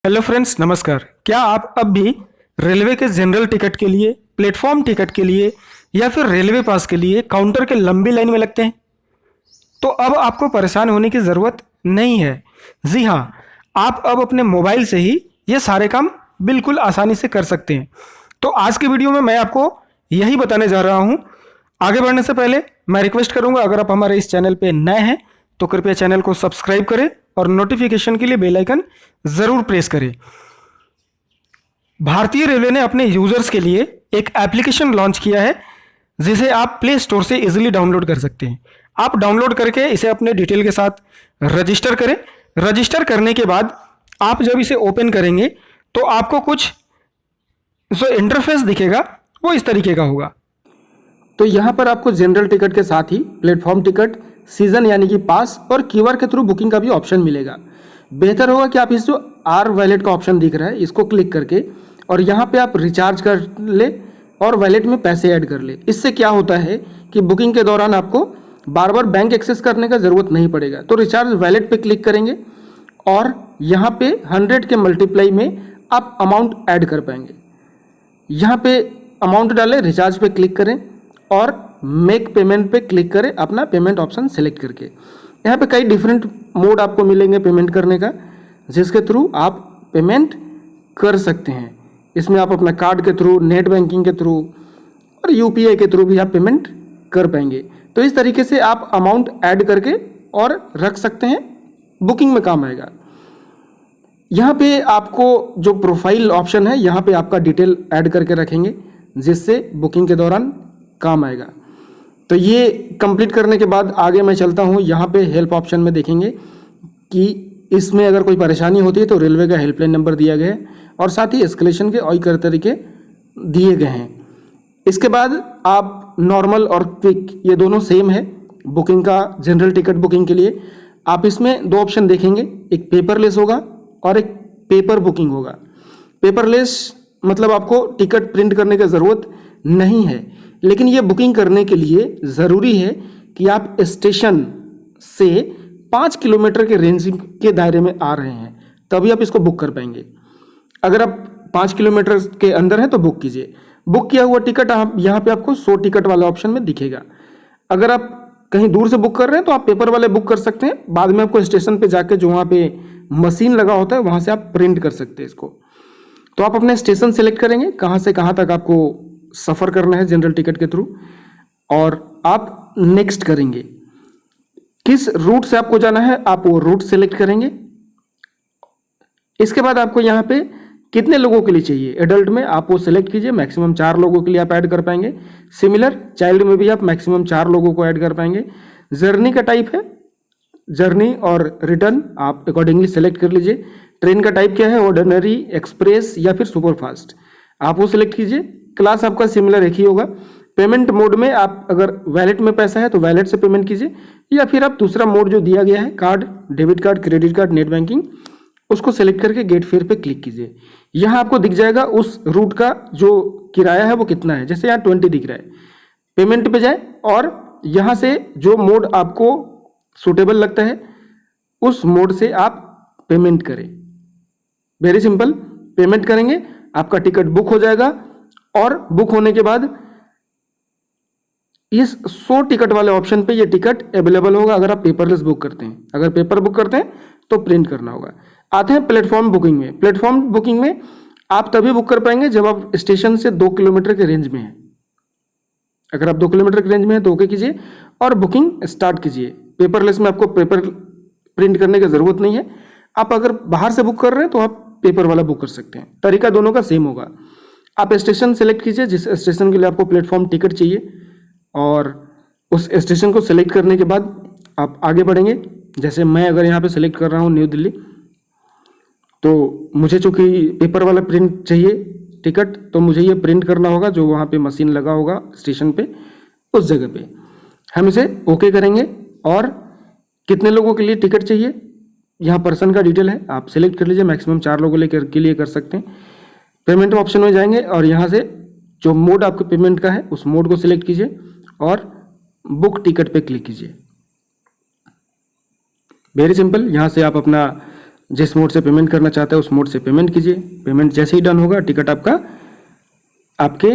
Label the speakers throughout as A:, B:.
A: Hello friends, नमस्कार। क्या आप अब भी रेलवे के जनरल टिकट के लिए, प्लेटफॉर्म टिकट के लिए या फिर रेलवे पास के लिए काउंटर के लंबी लाइन में लगते हैं? तो अब आपको परेशान होने की ज़रूरत नहीं है। जी हाँ, आप अब अपने मोबाइल से ही ये सारे काम बिल्कुल आसानी से कर सकते हैं। तो आज की वीडियो में मैं आपको यही बताने जा रहा हूँ। आगे बढ़ने से पहले मैं रिक्वेस्ट करूँगा, अगर आप हमारे इस चैनल पे नए हैं तो कृपया चैनल को सब्सक्राइब करें और नोटिफिकेशन के लिए बेल आइकन ज़रूर प्रेस करें। भारतीय रेलवे ने अपने यूजर्स के लिए एक एप्लीकेशन लॉन्च किया है जिसे आप प्ले स्टोर से इजीली डाउनलोड कर सकते हैं। आप डाउनलोड करके इसे अपने डिटेल के साथ रजिस्टर करें। रजिस्टर करने के बाद आप जब इसे ओपन करेंगे तो आपको कुछ जो इंटरफेस दिखेगा वो इस तरीके का होगा। तो यहाँ पर आपको जनरल टिकट के साथ ही प्लेटफॉर्म टिकट, सीजन यानी कि पास और क्यूआर के थ्रू बुकिंग का भी ऑप्शन मिलेगा। बेहतर होगा कि आप इस जो आर वैलेट का ऑप्शन दिख रहा है इसको क्लिक करके और यहाँ पे आप रिचार्ज कर ले और वैलेट में पैसे ऐड कर ले। इससे क्या होता है कि बुकिंग के दौरान आपको बार बार बैंक एक्सेस करने का ज़रूरत नहीं पड़ेगा। तो रिचार्ज वैलेट पे क्लिक करेंगे और यहाँ पे 100 के मल्टीप्लाई में आप अमाउंट ऐड कर पाएंगे। यहाँ पे अमाउंट डालें, रिचार्ज पे क्लिक करें और मेक पेमेंट पे क्लिक करें अपना पेमेंट ऑप्शन सेलेक्ट करके। यहाँ पे कई डिफरेंट मोड आपको मिलेंगे पेमेंट करने का, जिसके थ्रू आप पेमेंट कर सकते हैं। इसमें आप अपना कार्ड के थ्रू, नेट बैंकिंग के थ्रू और यूपीआई के थ्रू भी आप पेमेंट कर पाएंगे। तो इस तरीके से आप अमाउंट ऐड करके और रख सकते हैं, बुकिंग में काम आएगा। यहाँ पे आपको जो प्रोफाइल ऑप्शन है यहाँ पे आपका डिटेल ऐड करके रखेंगे जिससे बुकिंग के दौरान काम आएगा। तो ये कंप्लीट करने के बाद आगे मैं चलता हूँ। यहाँ पे हेल्प ऑप्शन में देखेंगे कि इसमें अगर कोई परेशानी होती है तो रेलवे का हेल्पलाइन नंबर दिया गया है और साथ ही एस्केलेशन के और कई तरीके दिए गए हैं। इसके बाद आप नॉर्मल और क्विक ये दोनों सेम है बुकिंग का। जनरल टिकट बुकिंग के लिए आप इसमें दो ऑप्शन देखेंगे, एक पेपरलेस होगा और एक पेपर बुकिंग होगा। पेपरलेस मतलब आपको टिकट प्रिंट करने की ज़रूरत नहीं है, लेकिन ये बुकिंग करने के लिए ज़रूरी है कि आप स्टेशन से 5 किलोमीटर के रेंज के दायरे में आ रहे हैं, तभी आप इसको बुक कर पाएंगे। अगर आप 5 किलोमीटर के अंदर हैं तो बुक कीजिए। बुक किया हुआ टिकट आप यहाँ पे आपको 100 टिकट वाले ऑप्शन में दिखेगा। अगर आप कहीं दूर से बुक कर रहे हैं तो आप पेपर वाले बुक कर सकते हैं। बाद में आपको स्टेशन पे जाके जो वहाँ पे मशीन लगा होता है वहाँ से आप प्रिंट कर सकते हैं इसको। तो आप अपने स्टेशन सेलेक्ट करेंगे, कहाँ से कहाँ तक आपको सफ़र करना है जनरल टिकट के थ्रू, और आप नेक्स्ट करेंगे। किस रूट से आपको जाना है आप वो रूट सेलेक्ट करेंगे। इसके बाद आपको यहाँ पे कितने लोगों के लिए चाहिए, एडल्ट में आप वो सिलेक्ट कीजिए। मैक्सिमम 4 लोगों के लिए आप ऐड कर पाएंगे। सिमिलर चाइल्ड में भी आप मैक्सिमम 4 लोगों को ऐड कर पाएंगे। जर्नी का टाइप है जर्नी और रिटर्न, आप अकॉर्डिंगली सेलेक्ट कर लीजिए। ट्रेन का टाइप क्या है, ऑर्डिनरी, एक्सप्रेस या फिर सुपरफास्ट, आप वो सिलेक्ट कीजिए। क्लास आपका सिमिलर एक ही होगा। पेमेंट मोड में आप अगर वैलेट में पैसा है तो वैलेट से पेमेंट कीजिए, या फिर आप दूसरा मोड जो दिया गया है card, debit card, credit card, net banking, उसको सेलेक्ट करके गेट फेयर पे क्लिक कीजिए। यहाँ आपको दिख जाएगा उस रूट का जो किराया है वो कितना है। जैसे यहाँ 20 दिख रहा है। पेमेंट पे जाए और यहाँ से जो मोड आपको सूटेबल लगता है उस मोड से आप पेमेंट करें। वेरी सिंपल, पेमेंट करेंगे, आपका टिकट बुक हो जाएगा। और बुक होने के बाद इस 100 टिकट वाले ऑप्शन पे ये टिकट अवेलेबल होगा अगर आप पेपरलेस बुक करते हैं। अगर पेपर बुक करते हैं तो प्रिंट करना होगा। आते हैं प्लेटफॉर्म बुकिंग में। प्लेटफॉर्म बुकिंग में आप तभी बुक कर पाएंगे जब आप स्टेशन से 2 किलोमीटर के रेंज में हैं। अगर आप 2 किलोमीटर के रेंज में हैं तो ओके कीजिए और बुकिंग स्टार्ट कीजिए। पेपरलेस में आपको पेपर प्रिंट करने की ज़रूरत नहीं है। आप अगर बाहर से बुक कर रहे हैं तो आप पेपर वाला बुक कर सकते हैं। तरीका दोनों का सेम होगा। आप स्टेशन सेलेक्ट कीजिए जिस स्टेशन के लिए आपको प्लेटफॉर्म टिकट चाहिए, और उस स्टेशन को सेलेक्ट करने के बाद आप आगे बढ़ेंगे। जैसे मैं अगर यहाँ पे सेलेक्ट कर रहा हूँ न्यू दिल्ली, तो मुझे चूँकि पेपर वाला प्रिंट चाहिए टिकट, तो मुझे ये प्रिंट करना होगा जो वहाँ पे मशीन लगा होगा स्टेशन पे, उस जगह पे हम इसे ओके करेंगे। और कितने लोगों के लिए टिकट चाहिए, यहाँ पर्सन का डिटेल है, आप सेलेक्ट कर लीजिए। मैक्सिमम 4 लोगों के लिए कर सकते हैं। पेमेंट ऑप्शन में जाएंगे और यहाँ से जो मोड आपके पेमेंट का है उस मोड को सिलेक्ट कीजिए और बुक टिकट पे क्लिक कीजिए। वेरी सिंपल, यहाँ से आप अपना जिस मोड से पेमेंट करना चाहते हैं उस मोड से पेमेंट कीजिए। पेमेंट जैसे ही डन होगा टिकट आपका आपके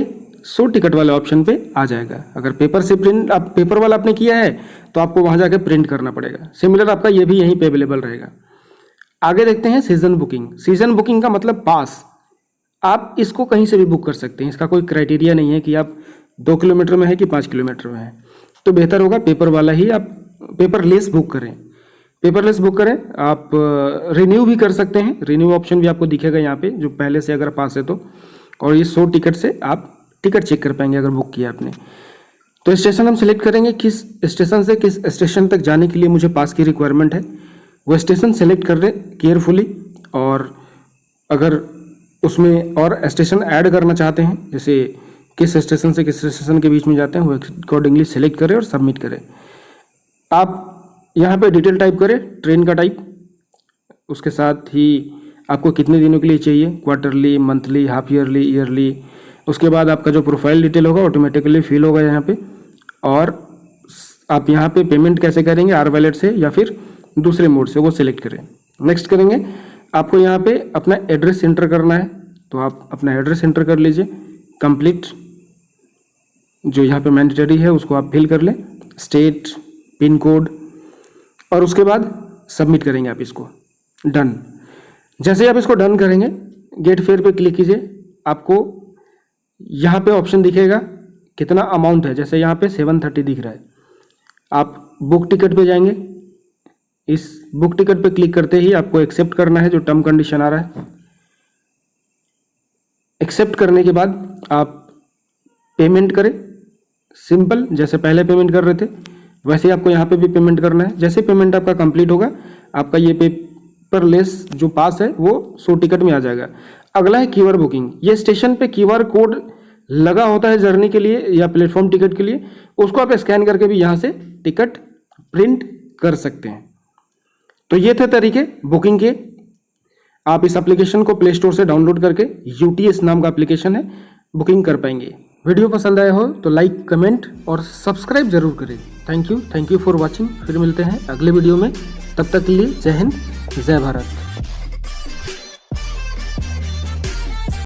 A: शो टिकट वाले ऑप्शन पे आ जाएगा। अगर पेपर से प्रिंट आप पेपर वाला आपने किया है तो आपको वहाँ जाके प्रिंट करना पड़ेगा। सिमिलर आपका ये भी यहीं पे अवेलेबल रहेगा। आगे देखते हैं सीजन बुकिंग। सीजन बुकिंग का मतलब पास, आप इसको कहीं से भी बुक कर सकते हैं। इसका कोई क्राइटेरिया नहीं है कि आप 2 किलोमीटर में है कि 5 किलोमीटर में है। तो बेहतर होगा पेपर वाला ही आप पेपरलेस बुक करें। पेपरलेस बुक करें। आप रिन्यू भी कर सकते हैं, रिन्यू ऑप्शन भी आपको दिखेगा यहाँ पे, जो पहले से अगर पास है तो। और ये 100 टिकट से आप टिकट चेक कर पाएंगे अगर बुक किया आपने। तो स्टेशन हम सिलेक्ट करेंगे, किस स्टेशन से किस स्टेशन तक जाने के लिए मुझे पास की रिक्वायरमेंट है, वो स्टेशन सेलेक्ट कर लें केयरफुली। और अगर उसमें और स्टेशन ऐड करना चाहते हैं, जैसे किस स्टेशन से किस स्टेशन के बीच में जाते हैं, वो अकॉर्डिंगली सेलेक्ट करें और सबमिट करें। आप यहाँ पे डिटेल टाइप करें, ट्रेन का टाइप, उसके साथ ही आपको कितने दिनों के लिए चाहिए, quarterly, monthly, half yearly, yearly. उसके बाद आपका जो प्रोफाइल डिटेल होगा ऑटोमेटिकली फिल होगा यहाँ पे। और आप यहाँ पे पेमेंट कैसे करेंगे, आर वैलेट से या फिर दूसरे मोड से, वो सिलेक्ट करें। नेक्स्ट करेंगे, आपको यहाँ पे अपना एड्रेस एंटर करना है, तो आप अपना एड्रेस एंटर कर लीजिए। कंप्लीट जो यहाँ पे मैंडेटरी है उसको आप फिल कर लें, स्टेट, पिन कोड, और उसके बाद सबमिट करेंगे आप इसको। डन। जैसे ही आप इसको डन करेंगे, गेट फेयर पे क्लिक कीजिए। आपको यहाँ पे ऑप्शन दिखेगा कितना अमाउंट है, जैसे यहाँ पे 730 दिख रहा है। आप बुक टिकट पे जाएंगे, इस बुक टिकट पे क्लिक करते ही आपको एक्सेप्ट करना है जो टर्म कंडीशन आ रहा है। एक्सेप्ट करने के बाद आप पेमेंट करें, सिंपल जैसे पहले पेमेंट कर रहे थे वैसे ही आपको यहाँ पे भी पेमेंट करना है। जैसे पेमेंट आपका कंप्लीट होगा, आपका ये पेपरलेस जो पास है वो 100 टिकट में आ जाएगा। अगला है क्यूआर बुकिंग। ये स्टेशन पे क्यूआर कोड लगा होता है जर्नी के लिए या प्लेटफॉर्म टिकट के लिए, उसको आप स्कैन करके भी यहाँ से टिकट प्रिंट कर सकते हैं। तो ये थे तरीके बुकिंग के। आप इस एप्लीकेशन को प्ले स्टोर से डाउनलोड करके, UTS नाम का एप्लीकेशन है, बुकिंग कर पाएंगे। वीडियो पसंद आया हो तो लाइक, कमेंट और सब्सक्राइब जरूर करें। Thank you for watching. फिर मिलते हैं अगले वीडियो में, तब तक के लिए जय हिंद, जय भारत।